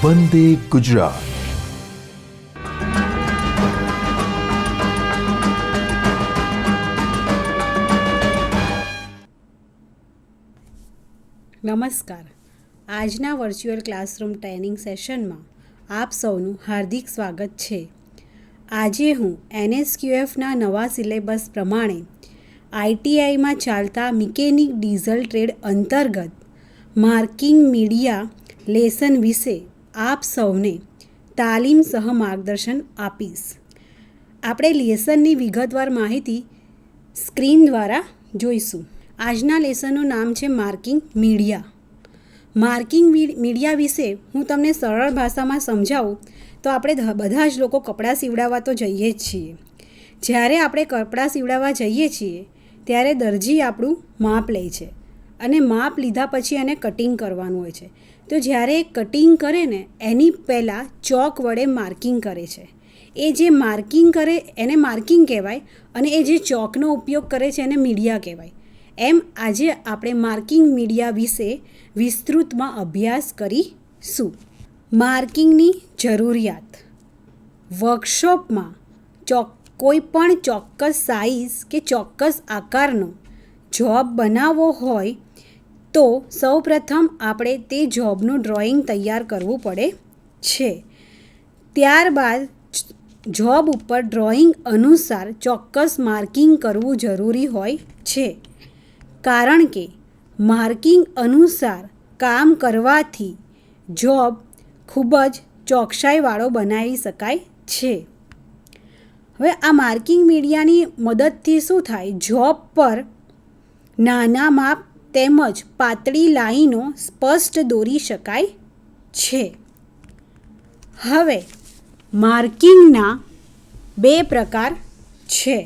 વંદે ગુજરાત. નમસ્કાર. આજના virtual classroom training સેશનમાં આપ સૌનું હાર્દિક સ્વાગત છે. આજે હું NSQFના નવા સિલેબસ પ્રમાણે ITIમાં ચાલતા મિકેનિક ડીઝલ ટ્રેડ અંતર્ગત માર્કિંગ મીડિયા લેસન વિશે આપ સૌને તાલીમ સહ માર્ગદર્શન આપીશ. આપણે લેસનની વિગતવાર માહિતી સ્ક્રીન દ્વારા જોઈશું. આજના લેસનનું નામ છે માર્કિંગ મીડિયા. માર્કિંગ મીડિયા વિશે હું તમને સરળ ભાષામાં સમજાવું તો આપણે બધા જ લોકો કપડાં સીવડાવવા તો જઈએ જ છીએ. જ્યારે આપણે કપડાં સીવડાવવા જઈએ છીએ ત્યારે દરજી આપણું માપ લે છે અને માપ લીધા પછી એને કટિંગ કરવાનું હોય છે. તો જ્યારે કટિંગ કરે ને એની પહેલાં ચોક વડે માર્કિંગ કરે છે. એ જે માર્કિંગ કરે એને માર્કિંગ કહેવાય અને એ જે ચોકનો ઉપયોગ કરે છે એને મીડિયા કહેવાય. એમ આજે આપણે માર્કિંગ મીડિયા વિશે વિસ્તૃતમાં અભ્યાસ કરીશું. માર્કિંગની જરૂરિયાત. વર્કશોપમાં કોઈ પણ ચોક્કસ સાઇઝ કે ચોક્કસ આકારનો જોબ બનાવવો હોય તો સૌપ્રથમ આપણે તે જોબનું ડ્રોઈંગ તૈયાર કરવું પડે છે. ત્યારબાદ જોબ ઉપર ડ્રોઈંગ અનુસાર ચોક્કસ માર્કિંગ કરવું જરૂરી હોય છે. કારણ કે માર્કિંગ અનુસાર કામ કરવાથી જોબ ખૂબ જ ચોકસાઈવાળો બનાવી શકાય છે. હવે આ માર્કિંગ મીડિયાની મદદથી શું થાય? જોબ પર નાના માપ તેમજ પાતળી લાઈનો સ્પષ્ટ દોરી શકાય છે. હવે માર્કિંગના બે પ્રકાર છે.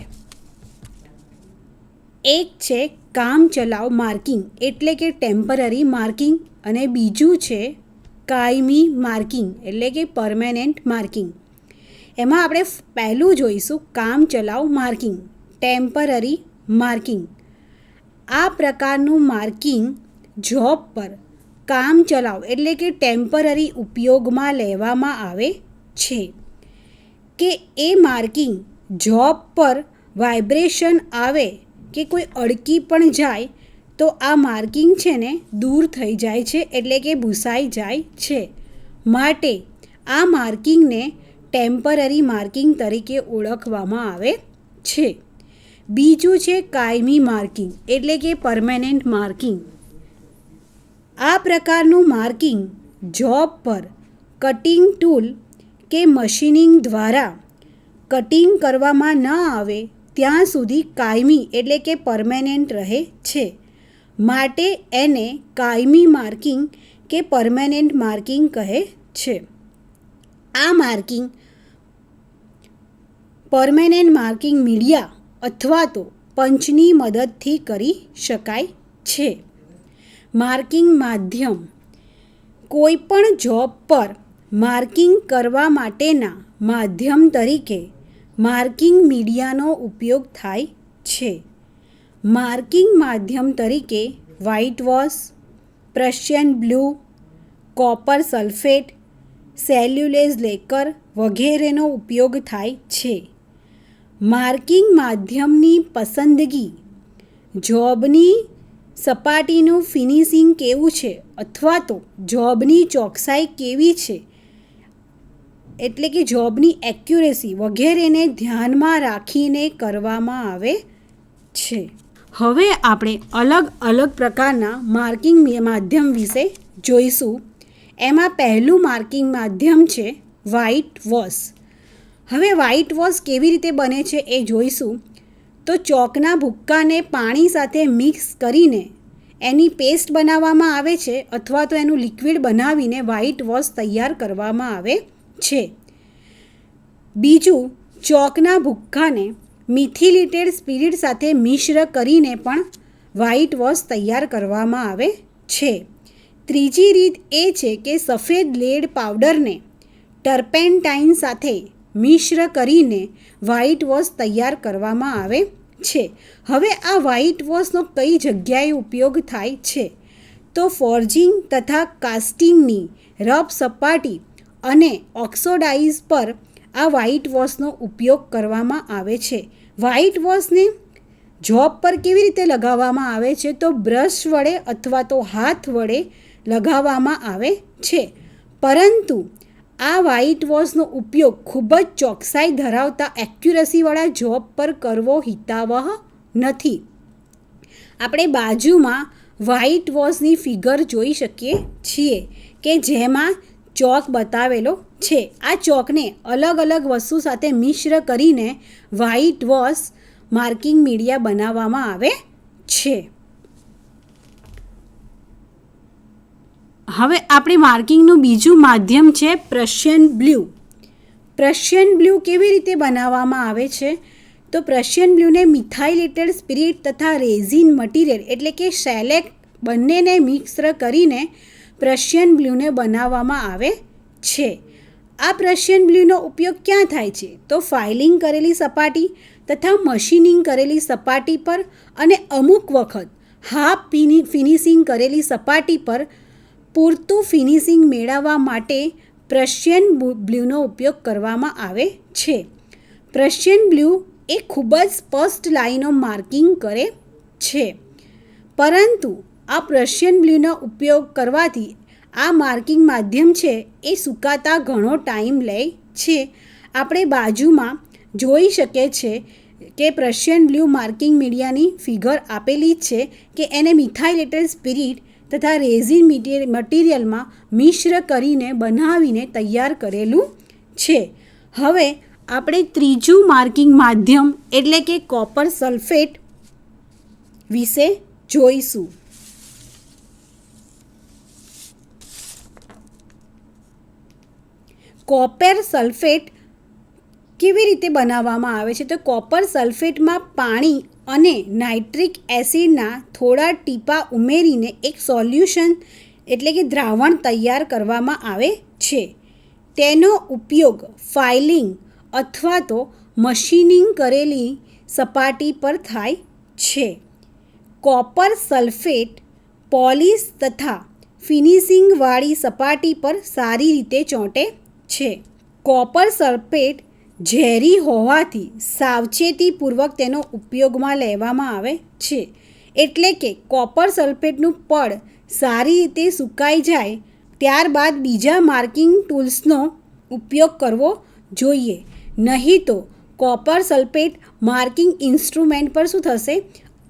એક છે કામચલાઉ માર્કિંગ એટલે કે ટેમ્પરરી માર્કિંગ અને બીજું છે કાયમી માર્કિંગ એટલે કે પરમેનન્ટ માર્કિંગ. એમાં આપણે પહેલું જોઈશું કામચલાઉ માર્કિંગ, ટેમ્પરરી માર્કિંગ. આ પ્રકારનું માર્કિંગ જોબ પર કામચલાઉ એટલે કે ટેમ્પરરી ઉપયોગમાં લેવામાં આવે છે. કે એ માર્કિંગ જોબ પર વાઇબ્રેશન આવે કે કોઈ અડકી પણ જાય તો આ માર્કિંગ છે ને દૂર થઈ જાય છે એટલે કે ભૂસાઈ જાય છે. માટે આ માર્કિંગને ટેમ્પરરી માર્કિંગ તરીકે ઓળખવામાં આવે છે. બીજું છે કાયમી માર્કિંગ એટલે કે પરમેનન્ટ માર્કિંગ. આ પ્રકારનું માર્કિંગ જોબ પર કટિંગ ટૂલ કે મશીનિંગ દ્વારા કટિંગ કરવામાં ન આવે ત્યાં સુધી કાયમી એટલે કે પરમેનન્ટ રહે છે. માટે એને કાયમી માર્કિંગ કે પરમેનન્ટ માર્કિંગ કહે છે. આ માર્કિંગ પરમેનન્ટ માર્કિંગ મીડિયા અથવા તો પંચની મદદથી કરી શકાય છે. માર્કિંગ માધ્યમ. કોઈ પણ જોબ પર માર્કિંગ કરવા માટેના માધ્યમ તરીકે માર્કિંગ મીડિયાનો ઉપયોગ થાય છે. માર્કિંગ માધ્યમ તરીકે white wash, Prussian blue, copper sulphate, cellulose lacquer વગેરેનો ઉપયોગ થાય છે. માર્કિંગ માધ્યમની પસંદગી જોબની સપાટીનું ફિનિશિંગ કેવું છે અથવા તો જોબની ચોકસાઈ કેવી છે એટલે કે જોબની એક્યુરેસી વગેરેને ધ્યાનમાં રાખીને કરવામાં આવે છે. હવે આપણે અલગ અલગ પ્રકારના માર્કિંગ માધ્યમ વિશે જોઈશું. એમાં પહેલું માર્કિંગ માધ્યમ છે વ્હાઇટ વોશ. હવે વ્હાઇટ વોશ કેવી રીતે બને છે એ જોઈશું. તો ચોકના ભૂક્કાને પાણી સાથે મિક્સ કરીને એની પેસ્ટ બનાવવામાં આવે છે અથવા તો એનું લિક્વિડ બનાવીને વ્હાઇટ વોશ તૈયાર કરવામાં આવે છે. બીજું, ચોકના ભૂક્કાને મિથિલેટેડ સ્પિરિટ સાથે મિશ્ર કરીને પણ વ્હાઇટ વોશ તૈયાર કરવામાં આવે છે. ત્રીજી રીત એ છે કે સફેદ લેડ પાવડરને ટર્પેન્ટાઇન સાથે મિશ્ર કરીને વ્હાઇટ વોશ તૈયાર કરવામાં આવે છે. હવે આ વ્હાઇટ વોશનો કઈ જગ્યાએ ઉપયોગ થાય છે? તો ફોર્જિંગ તથા કાસ્ટિંગની રફ સપાટી અને ઓક્સોડાઇઝ પર આ વ્હાઇટ વોશનો ઉપયોગ કરવામાં આવે છે. વ્હાઇટ વોશને જોબ પર કેવી રીતે લગાવવામાં આવે છે? તો બ્રશ વડે અથવા તો હાથ વડે લગાવવામાં આવે છે. પરંતુ આ વ્હાઇટ વોશનો ઉપયોગ ખૂબ જ ચોકસાઈ ધરાવતા એક્યુરસીવાળા જોબ પર કરવો હિતાવહ નથી. આપણે બાજુમાં વ્હાઇટ વોશની ફિગર જોઈ શકીએ છીએ કે જેમાં ચોક બતાવેલો છે. આ ચોકને અલગ અલગ વસ્તુ સાથે મિશ્ર કરીને વ્હાઇટ વોશ માર્કિંગ મીડિયા બનાવવામાં આવે છે. હવે આપણે માર્કિંગનું બીજું માધ્યમ છે પ્રશિયન બ્લુ. પ્રશિયન બ્લુ કેવી રીતે બનાવવામાં આવે છે? તો પ્રશિયન બ્લુને મિથાઇલેટેડ સ્પિરિટ તથા રેઝિન મટીરિયલ એટલે કે શેલેક બંનેને મિક્સ કરીને પ્રશિયન બ્લુને બનાવવામાં આવે છે. આ પ્રશિયન બ્લુનો ઉપયોગ ક્યાં થાય છે? તો ફાઇલિંગ કરેલી સપાટી તથા મશીનિંગ કરેલી સપાટી પર અને અમુક વખત હાફ ફિનિશિંગ કરેલી સપાટી પર પૂરતું ફિનિશિંગ મેળવવા માટે પ્રશિયન બ્લુનો ઉપયોગ કરવામાં આવે છે. પ્રશિયન બ્લુ એ ખૂબ જ સ્પષ્ટ લાઈનો માર્કિંગ કરે છે. પરંતુ આ પ્રશિયન બ્લુનો ઉપયોગ કરવાથી આ માર્કિંગ માધ્યમ છે એ સુકાતા ઘણો ટાઈમ લે છે. આપણે બાજુમાં જોઈ શકીએ છીએ કે પ્રશિયન બ્લુ માર્કિંગ મીડિયાની ફિગર આપેલી છે કે એને મિથાઇલેટેડ સ્પિરિટ તથા રેઝિન મટીરિયલમાં મિશ્ર કરીને બનાવીને તૈયાર કરેલું છે. હવે આપણે ત્રીજું માર્કિંગ માધ્યમ એટલે કે કોપર સલ્ફેટ વિશે જોઈશું. કોપર સલ્ફેટ કેવી રીતે બનાવવામાં આવે છે? તો કોપર સલ્ફેટમાં પાણી અને નાઇટ્રિક એસિડના થોડા ટીપા ઉમેરીને એક સોલ્યુશન એટલે કે દ્રાવણ તૈયાર કરવામાં આવે છે. તેનો ઉપયોગ ફાઇલિંગ અથવા તો મશીનિંગ કરેલી સપાટી પર થાય છે. કોપર સલ્ફેટ પોલિશ તથા ફિનિશિંગવાળી સપાટી પર સારી રીતે ચોંટે છે. કોપર સલ્ફેટ ઝેરી હોવાથી સાવચેતીપૂર્વક તેનો ઉપયોગમાં લેવામાં આવે છે. એટલે કે કોપર સલ્ફેટનું પડ સારી રીતે સુકાઈ જાય ત્યારબાદ બીજા માર્કિંગ ટૂલ્સનો ઉપયોગ કરવો જોઈએ. નહીં તો કોપર સલ્ફેટ માર્કિંગ ઇન્સ્ટ્રુમેન્ટ પર શું થશે?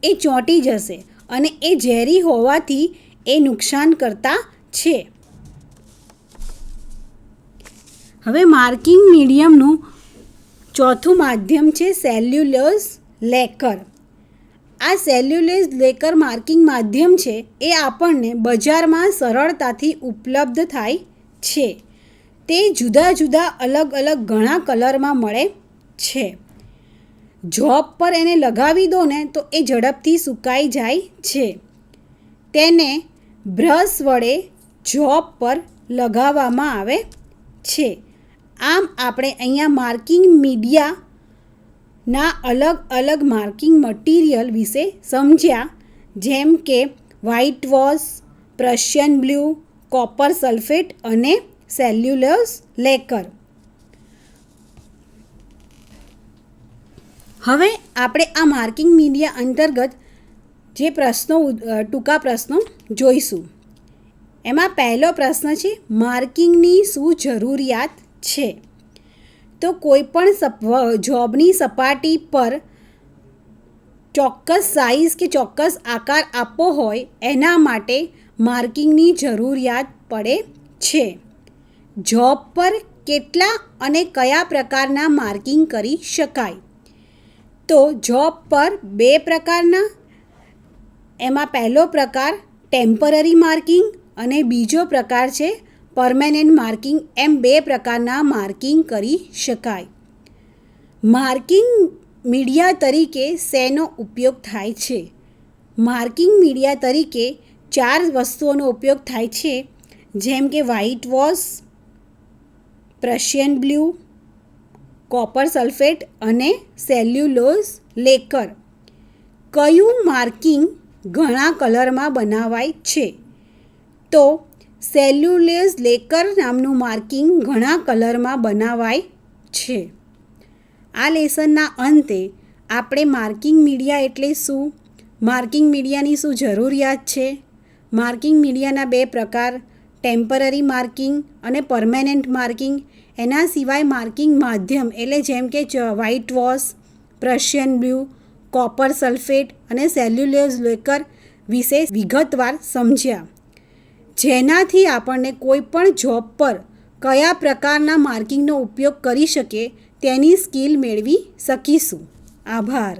એ ચોંટી જશે અને એ ઝેરી હોવાથી એ નુકસાન કરતા છે. હવે માર્કિંગ મીડિયમનું ચોથું માધ્યમ છે સેલ્યુલોઝ લેકર. આ સેલ્યુલોઝ લેકર માર્કિંગ માધ્યમ છે એ આપણને બજારમાં સરળતાથી ઉપલબ્ધ થાય છે. તે જુદા જુદા અલગ અલગ ઘણા કલરમાં મળે છે. જોબ પર એને લગાવી દો ને તો એ ઝડપથી સુકાઈ જાય છે. તેને બ્રશ વડે જોબ પર લગાવવામાં આવે છે. આમ આપણે અહીંયા માર્કિંગ મીડિયાના અલગ અલગ માર્કિંગ મટીરિયલ વિશે સમજ્યા, જેમ કે white wash, Prussian blue, copper sulphate અને સેલ્યુલોઝ લેકર. હવે આપણે આ માર્કિંગ મીડિયા અંતર્ગત જે ટૂંકા પ્રશ્નો જોઈશું. એમાં પહેલો પ્રશ્ન છે માર્કિંગની શું જરૂરિયાત છે? તો કોઈપણ જોબની સપાટી પર ચોક્કસ સાઇઝ કે ચોક્કસ આકાર આપવો હોય એના માટે માર્કિંગની જરૂરિયાત પડે છે. જોબ પર કેટલા અને કયા પ્રકારના માર્કિંગ કરી શકાય? તો જોબ પર 2 પ્રકારના, એમાં પહેલો પ્રકાર ટેમ્પરરી માર્કિંગ અને બીજો પ્રકાર છે પરમેનન્ટ માર્કિંગ. એમ 2 પ્રકારના માર્કિંગ કરી શકાય. માર્કિંગ મીડિયા તરીકે શેનો ઉપયોગ થાય છે? માર્કિંગ મીડિયા તરીકે 4 વસ્તુઓનો ઉપયોગ થાય છે, જેમ કે white wash, Prussian blue, copper sulphate અને સેલ્યુલોઝ લેકર. કયું માર્કિંગ ઘણા કલરમાં બનાવાય છે? તો સેલ્યુલોઝ લેકર નામનું માર્કિંગ ઘણા કલરમાં બનાવાય છે. આ લેસનના અંતે આપણે માર્કિંગ મીડિયા એટલે શું, માર્કિંગ મીડિયાની શું જરૂરિયાત છે, માર્કિંગ મીડિયાના 2 પ્રકાર ટેમ્પરરી માર્કિંગ અને પરમેનન્ટ માર્કિંગ, એના સિવાય માર્કિંગ માધ્યમ એટલે જેમ કે white wash, Prussian blue, copper sulphate અને સેલ્યુલોઝ લેકર વિશે વિગતવાર સમજ્યા, જેનાથી આપણને કોઈ પણ જોબ પર કયા પ્રકારના માર્કિંગનો ઉપયોગ કરી શકે તેની સ્કિલ મેળવી શકીશું. આભાર.